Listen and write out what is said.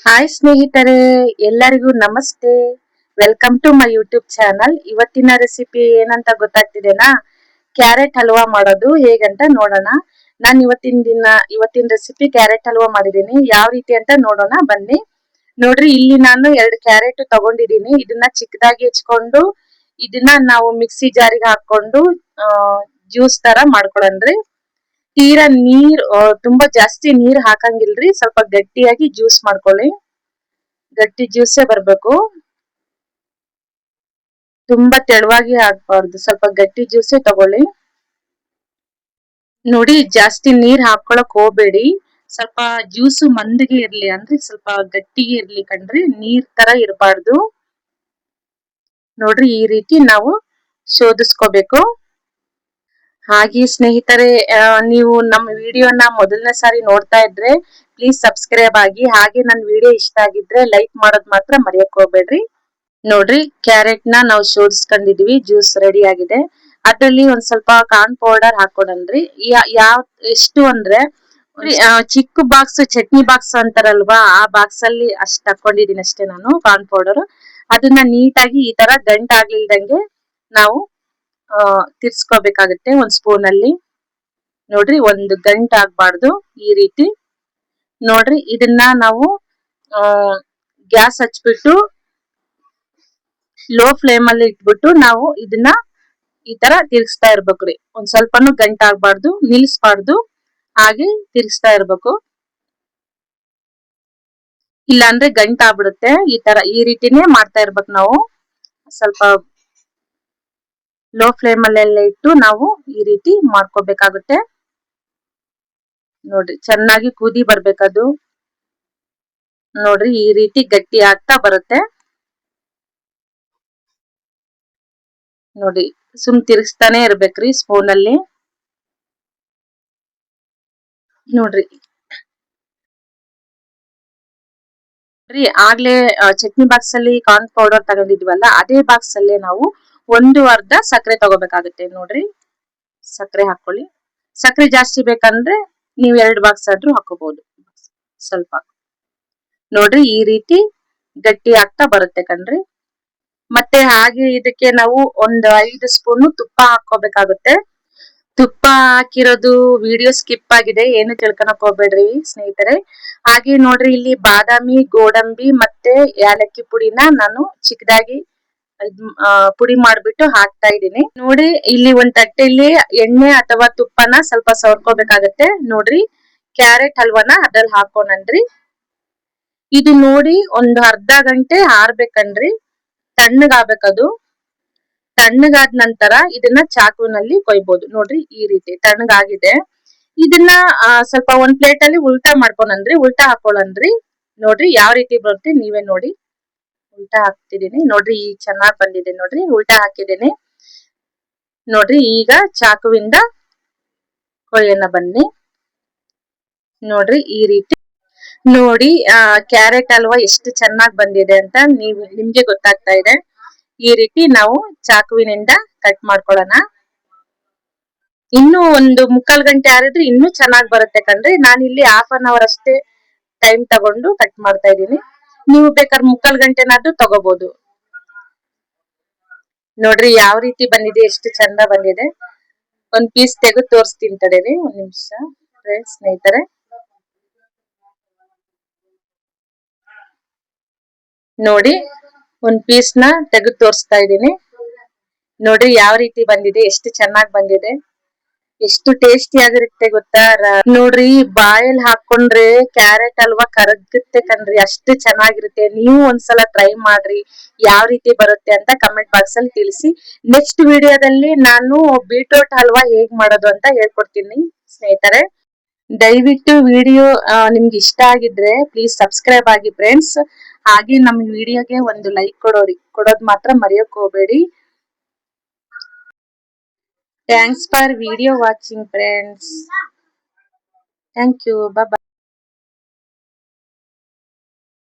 Hi ಸ್ನೇಹಿತರೆ, ಎಲ್ಲರಿಗೂ ನಮಸ್ತೆ. Welcome to my YouTube channel. ಇವತ್ತಿನ ರೆಸಿಪಿ ಏನಂತ ಗೊತ್ತಾಗ್ತಿದೆನಾ? ಕ್ಯಾರೆಟ್ ಹಲ್ವಾ ಮಾಡೋದು ಹೇಗಂತ ನೋಡೋಣ. ನಾನು ಇವತ್ತಿನ ರೆಸಿಪಿ ಕ್ಯಾರೆಟ್ ಹಲ್ವಾ ಮಾಡಿದ್ದೀನಿ. ಯಾವ ರೀತಿ ಅಂತ ನೋಡೋಣ ಬನ್ನಿ. ನೋಡ್ರಿ, ಇಲ್ಲಿ ನಾನು 2 ಕ್ಯಾರೆಟ್ ತಗೊಂಡಿದ್ದೀನಿ. ಇದನ್ನ ಚಿಕ್ಕದಾಗಿ ಹೆಚ್ಕೊಂಡು ಇದನ್ನ ನಾವು ಮಿಕ್ಸಿ ಜಾರಿಗೆ ಹಾಕೊಂಡು ಜ್ಯೂಸ್ ತರ ಮಾಡ್ಕೊಳ್ಳೋಣ್ರಿ. ತೀರಾ ತುಂಬಾ ಜಾಸ್ತಿ ನೀರ್ ಹಾಕಂಗಿಲ್ರಿ, ಸ್ವಲ್ಪ ಗಟ್ಟಿಯಾಗಿ ಜ್ಯೂಸ್ ಮಾಡ್ಕೊಳ್ಳಿ. ಗಟ್ಟಿ ಜ್ಯೂಸೇ ಬರ್ಬೇಕು, ತುಂಬಾ ತೆಳುವಾಗಿ ಹಾಕ್ಬಾರ್ದು, ಸ್ವಲ್ಪ ಗಟ್ಟಿ ಜ್ಯೂಸೇ ತಗೊಳ್ಳಿ. ನೋಡಿ, ಜಾಸ್ತಿ ನೀರ್ ಹಾಕೊಳಕ್ ಹೋಗ್ಬೇಡಿ, ಸ್ವಲ್ಪ ಜ್ಯೂಸು ಮಂದಿಗೆ ಇರ್ಲಿ, ಅಂದ್ರೆ ಸ್ವಲ್ಪ ಗಟ್ಟಿಗೆ ಇರ್ಲಿ ಕಣ್ರಿ, ನೀರ್ ತರ ಇರಬಾರ್ದು. ನೋಡ್ರಿ, ಈ ರೀತಿ ನಾವು ಶೋಧಿಸ್ಕೋಬೇಕು. ಹಾಗೆ ಸ್ನೇಹಿತರೆ, ನೀವು ನಮ್ಮ ವಿಡಿಯೋನ ಮೊದಲನೇ ಸಾರಿ ನೋಡ್ತಾ ಇದ್ರೆ ಪ್ಲೀಸ್ ಸಬ್ಸ್ಕ್ರೈಬ್ ಆಗಿ. ಹಾಗೆ ನನ್ನ ವಿಡಿಯೋ ಇಷ್ಟ ಆಗಿದ್ರೆ ಲೈಕ್ ಮಾಡೋದ್ ಮಾತ್ರ ಮರೆಯಕ್ ಹೋಗ್ಬೇಡ್ರಿ. ನೋಡ್ರಿ, ಕ್ಯಾರೆಟ್ ನ ನಾವು ಶೋಧಿಸ್ಕೊಂಡಿದೀವಿ, ಜ್ಯೂಸ್ ರೆಡಿ ಆಗಿದೆ. ಅದ್ರಲ್ಲಿ ಒಂದ್ ಸ್ವಲ್ಪ ಕಾರ್ನ್ ಪೌಡರ್ ಹಾಕೊಡನ್ರಿ. ಎಷ್ಟು ಅಂದ್ರೆ ಚಿಕ್ಕ ಬಾಕ್ಸ್, ಚಟ್ನಿ ಬಾಕ್ಸ್ ಅಂತಾರಲ್ವಾ, ಆ ಬಾಕ್ಸ್ ಅಲ್ಲಿ ಅಷ್ಟ್ ಹಾಕೊಂಡಿದೀನಿ ಅಷ್ಟೇ ನಾನು ಕಾರ್ನ್ ಪೌಡರ್. ಅದನ್ನ ನೀಟಾಗಿ ಈ ತರ ಗಂಟ್ ಆಗ್ಲಿಲ್ದಂಗೆ ನಾವು ತಿರ್ಸ್ಕೋಬೇಕಾಗುತ್ತೆ ಒಂದ್ ಸ್ಪೂನ್ ಅಲ್ಲಿ. ನೋಡ್ರಿ, ಒಂದು ಗಂಟ್ ಆಗ್ಬಾರ್ದು, ಈ ರೀತಿ. ನೋಡ್ರಿ, ಇದನ್ನ ನಾವು ಗ್ಯಾಸ್ ಹಚ್ಬಿಟ್ಟು ಲೋ ಫ್ಲೇಮ್ ಅಲ್ಲಿ ಇಟ್ಬಿಟ್ಟು ನಾವು ಇದನ್ನ ಈ ತರ ತಿರ್ಗಿಸ್ತಾ ಇರ್ಬೇಕ್ರಿ. ಒಂದ್ ಸ್ವಲ್ಪನೂ ಗಂಟ್ ಆಗ್ಬಾರ್ದು, ನಿಲ್ಸ್ಬಾರ್ದು, ಹಾಗೆ ತಿರ್ಗಿಸ್ತಾ ಇರ್ಬೇಕು. ಇಲ್ಲ ಅಂದ್ರೆ ಗಂಟ್ ಆಗ್ಬಿಡುತ್ತೆ. ಈ ರೀತಿನೇ ಮಾಡ್ತಾ ಇರ್ಬೇಕು ನಾವು. ಸ್ವಲ್ಪ ಲೋ ಫ್ಲೇಮ್ ಅಲ್ಲೆಲ್ಲ ಇಟ್ಟು ನಾವು ಈ ರೀತಿ ಮಾಡ್ಕೋಬೇಕಾಗುತ್ತೆ. ನೋಡ್ರಿ, ಚೆನ್ನಾಗಿ ಕುದಿ ಬರ್ಬೇಕದು. ನೋಡ್ರಿ, ಈ ರೀತಿ ಗಟ್ಟಿ ಆಗ್ತಾ ಬರುತ್ತೆ. ನೋಡಿ, ತಿರ್ಗಿಸ್ತಾನೆ ಇರ್ಬೇಕ್ರಿ ಸ್ಪೂನ್ ಅಲ್ಲಿ. ನೋಡ್ರಿ, ಆಗ್ಲೇ ಚಟ್ನಿ ಬಾಕ್ಸ್ ಅಲ್ಲಿ ಕಾರ್ನ್ ಪೌಡರ್ ತಗೊಂಡಿದ್ವಲ್ಲ, ಅದೇ ಬಾಕ್ಸ್ ಅಲ್ಲೇ ನಾವು ಅರ್ಧ ಸಕ್ಕರೆ ತಗೋಬೇಕಾಗುತ್ತೆ. ನೋಡ್ರಿ, ಸಕ್ಕರೆ ಹಾಕೊಳ್ಳಿ. ಸಕ್ಕರೆ ಜಾಸ್ತಿ ಬೇಕಂದ್ರೆ ನೀವು 2 ಬಾಕ್ಸ್ ಆದ್ರೂ ಹಾಕೋಬಹುದು. ಸ್ವಲ್ಪ ನೋಡ್ರಿ, ಈ ರೀತಿ ಗಟ್ಟಿ ಆಗ್ತಾ ಬರುತ್ತೆ ಕಣ್ರಿ. ಮತ್ತೆ ಹಾಗೆ ಇದಕ್ಕೆ ನಾವು 5 ಸ್ಪೂನ್ ತುಪ್ಪ ಹಾಕೋಬೇಕಾಗುತ್ತೆ. ತುಪ್ಪ ಹಾಕಿರೋದು ವಿಡಿಯೋ ಸ್ಕಿಪ್ ಆಗಿದೆ, ಏನು ತಿಳ್ಕೊಳಕ್ ಹೋಗ್ಬೇಡ್ರಿ ಸ್ನೇಹಿತರೆ. ಹಾಗೆ ನೋಡ್ರಿ, ಇಲ್ಲಿ ಬಾದಾಮಿ, ಗೋಡಂಬಿ ಮತ್ತೆ ಯಾಲಕ್ಕಿ ಪುಡಿನ ನಾನು ಚಿಕ್ಕದಾಗಿ ಪುಡಿ ಮಾಡ್ಬಿಟ್ಟು ಹಾಕ್ತಾ ಇದ್ದೀನಿ. ನೋಡಿ, ಇಲ್ಲಿ ಒಂದ್ ತಟ್ಟೆಯಲ್ಲಿ ಎಣ್ಣೆ ಅಥವಾ ತುಪ್ಪನ ಸ್ವಲ್ಪ ಸವರ್ಕೋಬೇಕಾಗತ್ತೆ. ನೋಡ್ರಿ, ಕ್ಯಾರೆಟ್ ಹಲ್ವಾನ ಅದ್ರಲ್ಲಿ ಹಾಕೋಣನ್ರಿ. ಇದು ನೋಡಿ, ಒಂದು ಅರ್ಧ ಗಂಟೆ ಆರ್ಬೇಕನ್ರಿ, ತಣ್ಣಗಾಗ್ಬೇಕದು. ತಣ್ಣಗಾದ ನಂತರ ಇದನ್ನ ಚಾಕುವಿನಲ್ಲಿ ಕೊಯ್ಬಹುದು. ನೋಡ್ರಿ, ಈ ರೀತಿ ತಣ್ಣಗಾಗಿದೆ. ಇದನ್ನ ಸ್ವಲ್ಪ ಒಂದ್ ಪ್ಲೇಟ್ ಅಲ್ಲಿ ಉಲ್ಟಾ ಮಾಡ್ಕೊಳನ್ರಿ, ಉಲ್ಟಾ ಹಾಕೊಳ್ಳನ್ರಿ. ನೋಡ್ರಿ, ಯಾವ ರೀತಿ ಬರುತ್ತೆ ನೀವೇ ನೋಡಿ. ಉಲ್ಟಾ ಹಾಕ್ತಿದೀನಿ, ನೋಡ್ರಿ, ಈಗ ಚೆನ್ನಾಗ್ ಬಂದಿದೆ. ನೋಡ್ರಿ, ಉಲ್ಟಾ ಹಾಕಿದ್ದೀನಿ. ನೋಡ್ರಿ, ಈಗ ಚಾಕುವಿಂದ ಕೊಯ್ಯೋಣ ಬನ್ನಿ. ನೋಡ್ರಿ, ಈ ರೀತಿ. ನೋಡಿ, ಕ್ಯಾರೆಟ್ ಹಲ್ವಾ ಎಷ್ಟು ಚೆನ್ನಾಗ್ ಬಂದಿದೆ ಅಂತ ನಿಮ್ಗೆ ಗೊತ್ತಾಗ್ತಾ ಇದೆ. ಈ ರೀತಿ ನಾವು ಚಾಕುವಿನಿಂದ ಕಟ್ ಮಾಡ್ಕೊಳ್ಳೋಣ. ಇನ್ನು ಒಂದು 3/4 ಗಂಟೆ ಆರಿದ್ರೆ ಇನ್ನೂ ಚೆನ್ನಾಗ್ ಬರುತ್ತೆ ಕಣ್ರಿ. ನಾನಿಲ್ಲಿ 1/2 ಅವರ್ ಅಷ್ಟೇ ಟೈಮ್ ತಗೊಂಡು ಕಟ್ ಮಾಡ್ತಾ ಇದ್ದೀನಿ. ನೀವು ಬೇಕಾದ್ರೆ 3/4 ಗಂಟೆನಾದ್ರೂ ತಗೋಬಹುದು. ನೋಡ್ರಿ, ಯಾವ ರೀತಿ ಬಂದಿದೆ, ಎಷ್ಟು ಚಂದ ಬಂದಿದೆ. ಒಂದ್ ಪೀಸ್ ತೆಗೆದು ತೋರಿಸ್ತೀನಿ ತಡೀರಿ, ಒಂದ್ ನಿಮಿಷ ಸ್ನೇಹಿತರೆ. ನೋಡಿ, ಒಂದ್ ಪೀಸ್ ನ ತೆಗೆದು ತೋರಿಸ್ತಾ ಇದ್ದೀನಿ. ನೋಡ್ರಿ, ಯಾವ ರೀತಿ ಬಂದಿದೆ, ಎಷ್ಟು ಚೆನ್ನಾಗ್ ಬಂದಿದೆ, ಎಷ್ಟು ಟೇಸ್ಟಿ ಆಗಿರುತ್ತೆ ಗೊತ್ತಾ. ನೋಡ್ರಿ, ಬಾಯಲ್ಲಿ ಹಾಕೊಂಡ್ರೆ ಕ್ಯಾರೆಟ್ ಹಲ್ವಾ ಕರಗುತ್ತೆ ಕಣ್ರಿ, ಅಷ್ಟು ಚೆನ್ನಾಗಿರುತ್ತೆ. ನೀವು ಒಂದ್ಸಲ ಟ್ರೈ ಮಾಡ್ರಿ, ಯಾವ ರೀತಿ ಬರುತ್ತೆ ಅಂತ ಕಮೆಂಟ್ ಬಾಕ್ಸ್ ಅಲ್ಲಿ ತಿಳಿಸಿ. ನೆಕ್ಸ್ಟ್ ವಿಡಿಯೋದಲ್ಲಿ ನಾನು ಬೀಟ್ರೂಟ್ ಹಲ್ವಾ ಹೇಗ್ ಮಾಡೋದು ಅಂತ ಹೇಳ್ಕೊಡ್ತೀನಿ ಸ್ನೇಹಿತರೆ. ದಯವಿಟ್ಟು ವಿಡಿಯೋ ನಿಮ್ಗೆ ಇಷ್ಟ ಆಗಿದ್ರೆ ಪ್ಲೀಸ್ ಸಬ್ಸ್ಕ್ರೈಬ್ ಆಗಿ ಫ್ರೆಂಡ್ಸ್. ಹಾಗೆ ನಮ್ಮ ವಿಡಿಯೋಗೆ ಒಂದು ಲೈಕ್ ಕೊಡೋದ್ ಮಾತ್ರ ಮರೆಯೋಕ್ ಹೋಗ್ಬೇಡಿ. Thanks for video watching friends. Thank you. Bye.